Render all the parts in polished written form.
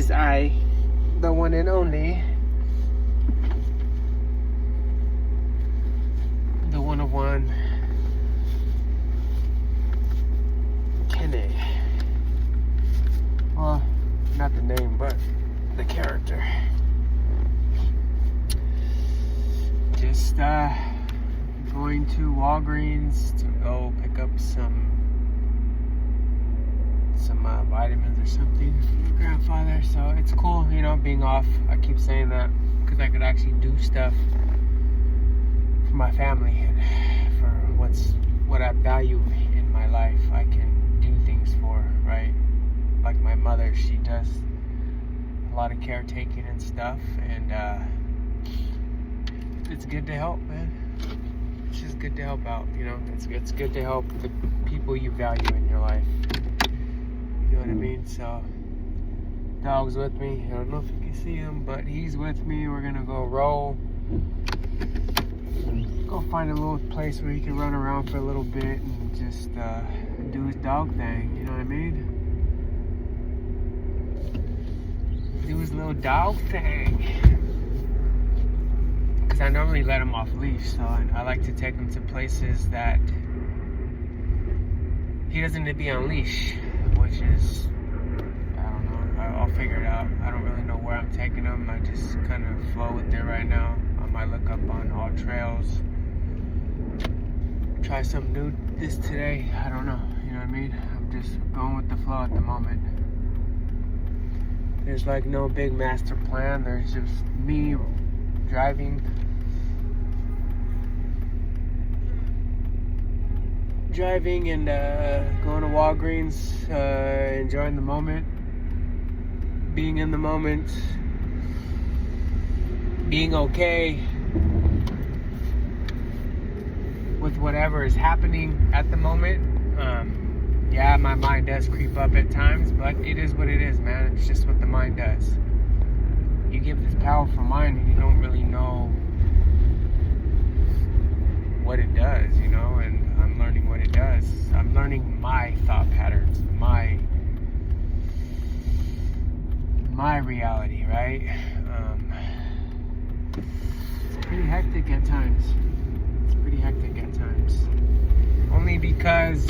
is I, the one and only, the one of one, Kenny. Well, not the name, but the character. Just going to Walgreens to go pick up some vitamins or something for my grandfather. So it's cool, being off. I keep saying that because I could actually do stuff for my family and for what I value in my life. I can do things for, right? Like my mother, she does a lot of caretaking and stuff, and it's good to help, man. It's just good to help out, It's good to help the people you value in your life. You know what I mean? So, dog's with me. I don't know if you can see him, but he's with me. We're gonna go roll. Go find a little place where he can run around for a little bit and just do his dog thing. You know what I mean? Do his little dog thing. Because I normally let him off leash, so I like to take him to places that he doesn't need to be on leash, which is, I don't know, I'll figure it out. I don't really know where I'm taking him. I just kind of flow with it right now. I might look up on All Trails, try something new this today. I don't know, you know what I mean? I'm just going with the flow at the moment. There's like no big master plan. There's just me driving and going to Walgreens, enjoying the moment, being in the moment, being okay with whatever is happening at the moment. Yeah, my mind does creep up at times, but it is what it is, man. It's just what the mind does. You give this powerful mind and you don't really know what it does, and I'm learning what it does. I'm learning my thought patterns, my reality, right? It's pretty hectic at times. Only because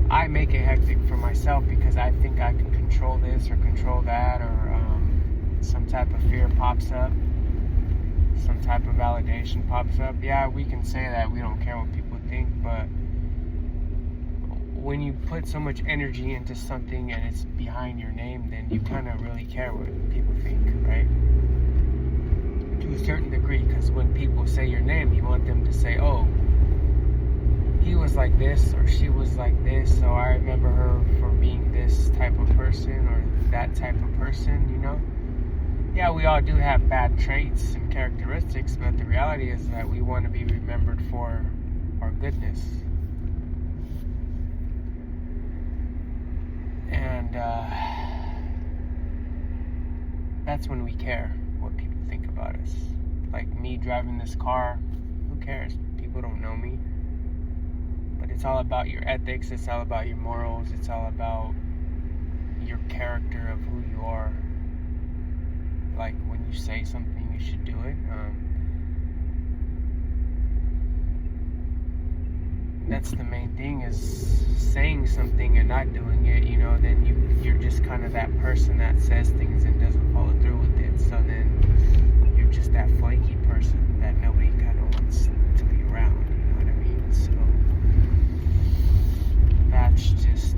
I make it hectic for myself, because I think I can control this or control that, or some type of fear pops up, some type of validation pops up. Yeah, we can say that we don't care what people think, but when you put so much energy into something and it's behind your name, then you kind of really care what people think, right? To a certain degree, because when people say your name, you want them to say, oh, he was like this or she was like this, so I remember her for being this type of person or that type of person, Yeah, we all do have bad traits and characteristics, but the reality is that we want to be remembered for our goodness. And that's when we care what people think about us. Like me driving this car, who cares? People don't know me. But it's all about your ethics, it's all about your morals, it's all about your character of who you are. Like when you say something, you should do it. That's the main thing, is saying something and not doing it, then you're just kind of that person that says things and doesn't follow through with it. So then you're just that flaky person that nobody kind of wants to be around, you know what I mean? So that's just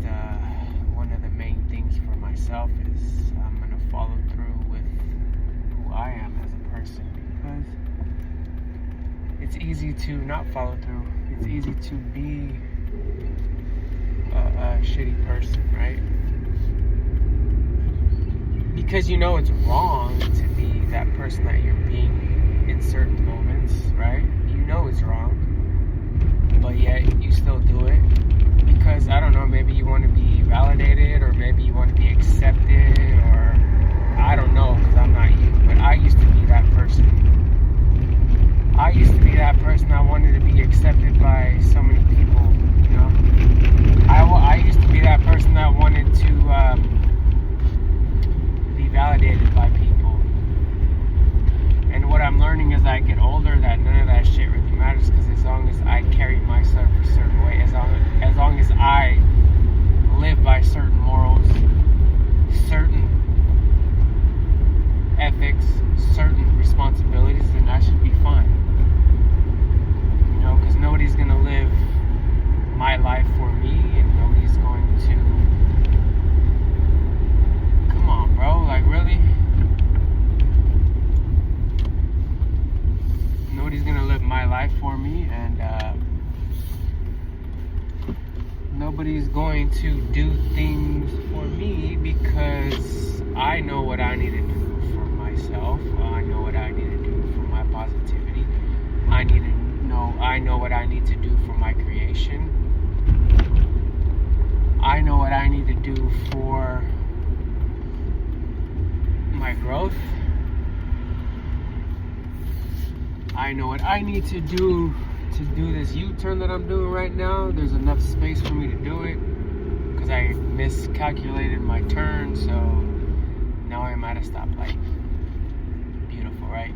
one of the main things for myself, is I'm going to follow through with who I am as a person, because it's easy to not follow through. It's easy to be a shitty person, right? Because it's wrong to be that person that you're being in certain moments, right? It's wrong, but yet you still do it because, I don't know, maybe you want to be validated, or maybe you want to be accepted, or I don't know, because I'm not you, but I used to be that person. I wanted to be accepted by so many people, I used to be that person that wanted to nobody's going to do things for me because I know what I need to do for myself. I know what I need to do for my positivity. I know what I need to do for my creation. I know what I need to do for my growth. I know what I need to do this U-turn that I'm doing right now. There's enough space for me to do it because I miscalculated my turn, so now I'm at a stoplight. Beautiful, right?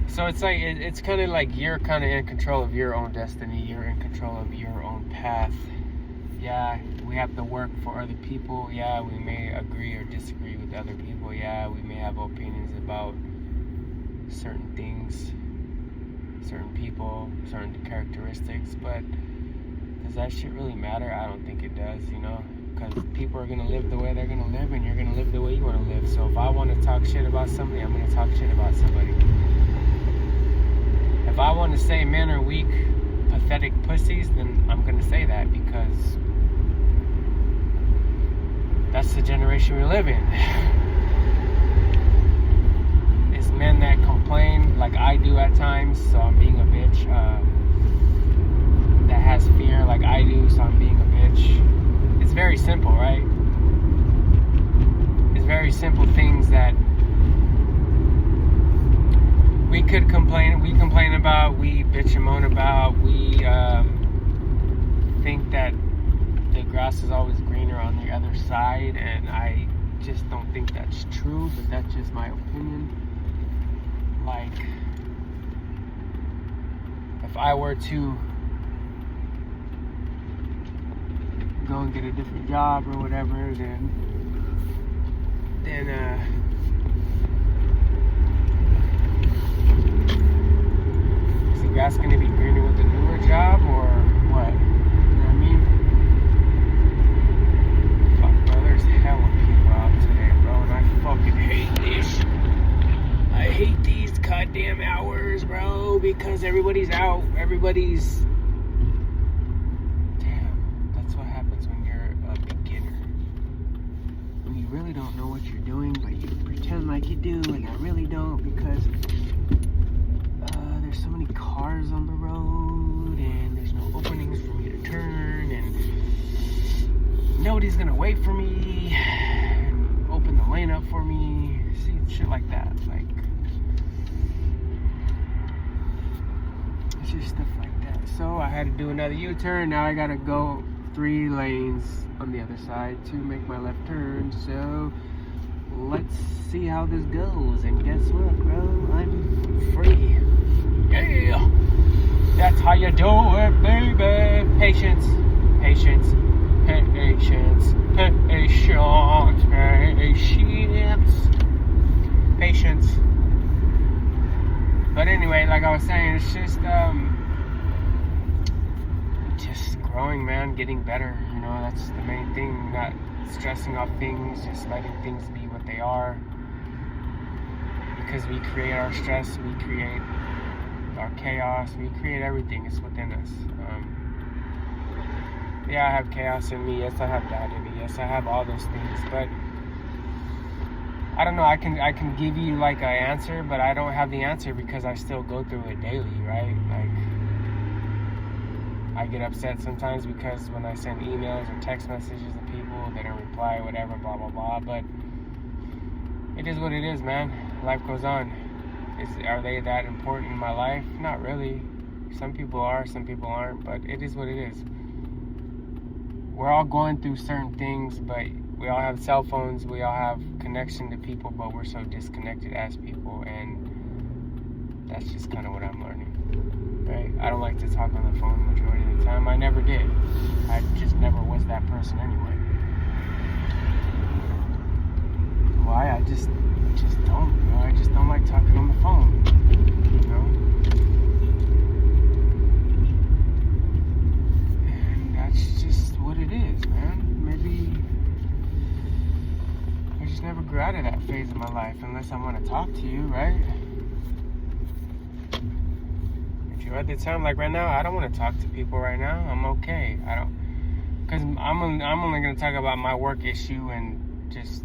So it's like, it's kind of like you're kind of in control of your own destiny. You're in control of your own path. Yeah, we have to work for other people. Yeah, we may agree or disagree with other people. Yeah, we may have opinions about certain things, certain people, certain characteristics, but does that shit really matter? I don't think it does, you know, because people are going to live the way they're going to live, and you're going to live the way you want to live. So if I want to talk shit about somebody, I'm going to talk shit about somebody. If I want to say men are weak, pathetic pussies, then I'm going to say that, because that's the generation we live in. It's men that complain like I do at times, so I'm being a bitch. That has fear like I do, so I'm being a bitch. It's very simple, right? It's very simple things that we complain about, we bitch and moan about, we think that the grass is always greener on the other side, and I just don't think that's true, but that's just my opinion. Like, if I were to go and get a different job or whatever, then is the grass going to be greener with the newer job or what? You know what I mean? Fuck, bro, there's hella people out today, bro, and I fucking hate this. I hate these goddamn hours, bro, because everybody's out, everybody's... Damn, that's what happens when you're a beginner. When you really don't know what you're doing, but you pretend like you do, and I really don't, because there's so many cars on the road, and there's no openings for me to turn, and nobody's gonna wait for me, and open the lane up for me, see, shit like that, like... Just stuff like that. So I had to do another U-turn. Now I gotta go 3 lanes on the other side to make my left turn. So let's see how this goes. And guess what, bro? I'm free. Yeah, that's how you do it, baby. Patience, patience, patience, patience, patience, patience. But anyway, like I was saying, it's just growing, man, getting better. You know, that's the main thing. Not stressing off things, just letting things be what they are. Because we create our stress, we create our chaos, we create everything. It's within us. Yeah, I have chaos in me. Yes, I have doubt in me. Yes, I have all those things. But I don't know, I can give you like an answer, but I don't have the answer because I still go through it daily, right? Like, I get upset sometimes because when I send emails or text messages to people, they don't reply, whatever, blah, blah, blah, but it is what it is, man. Life goes on. Are they that important in my life? Not really. Some people are, some people aren't, but it is what it is. We're all going through certain things, but we all have cell phones, we all have connection to people, but we're so disconnected as people, and that's just kind of what I'm learning, right? I don't like to talk on the phone the majority of the time. I never did. I just never was that person anyway. Why? I just don't, you know? I just don't like talking on the phone, you know? And that's just what it is, man. Maybe I just never grew out of that phase of my life unless I want to talk to you, right? issue. At the time, like right now, I don't want to talk to people right now. I'm okay. I don't, because I'm only going to talk about my work issue, and just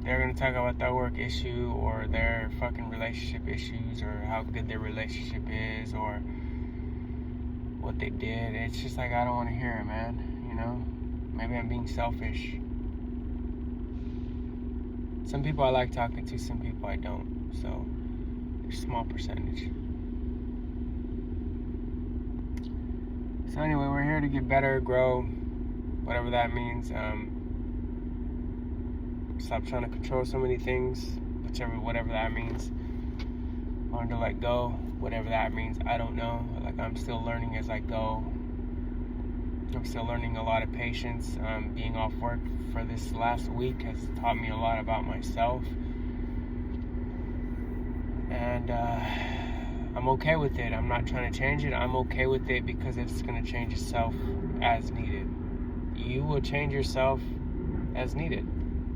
they're going to talk about their work issue or their fucking relationship issues or how good their relationship is or what they did. It's just like, I don't want to hear it, man. You know, maybe I'm being selfish. Some people I like talking to, some people I don't. So, a small percentage. So anyway, we're here to get better, grow, whatever that means. Stop trying to control so many things, whatever that means. Learn to let go, whatever that means. I don't know. Like, I'm still learning as I go. I'm still learning a lot of patience. Being off work for this last week has taught me a lot about myself. And I'm okay with it. I'm not trying to change it. I'm okay with it because it's going to change itself as needed. You will change yourself as needed.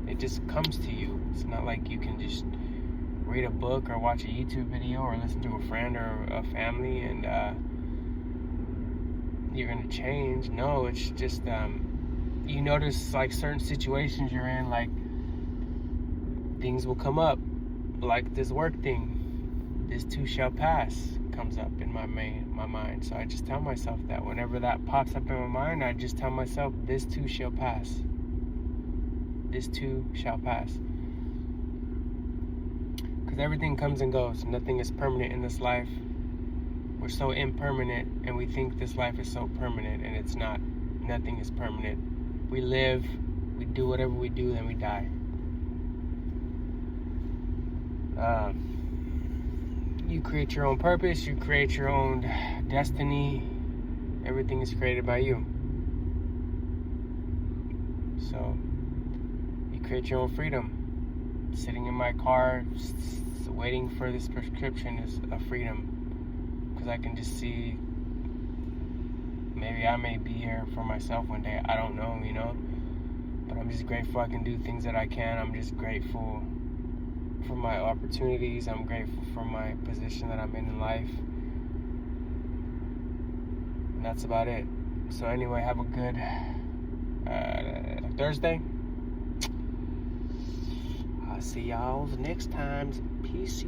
It just comes to you. It's not like you can just read a book or watch a YouTube video or listen to a friend or a family and you're going to change. No, it's just you notice like certain situations you're in, like things will come up, like this work thing. This too shall pass comes up in my mind. So I just tell myself that whenever that pops up in my mind, I just tell myself, this too shall pass. This too shall pass. Because everything comes and goes. Nothing is permanent in this life. We're so impermanent, and we think this life is so permanent, and it's not. Nothing is permanent. We live, we do whatever we do, then we die. You create your own purpose, you create your own destiny. Everything is created by you. So, you create your own freedom. Sitting in my car, waiting for this prescription is a freedom. Because I can just see, maybe I may be here for myself one day. I don't know, you know. But I'm just grateful I can do things that I can. I'm just grateful for my opportunities. I'm grateful for my position that I'm in life. And that's about it. So anyway, have a good Thursday. I'll see y'all next time. Peace.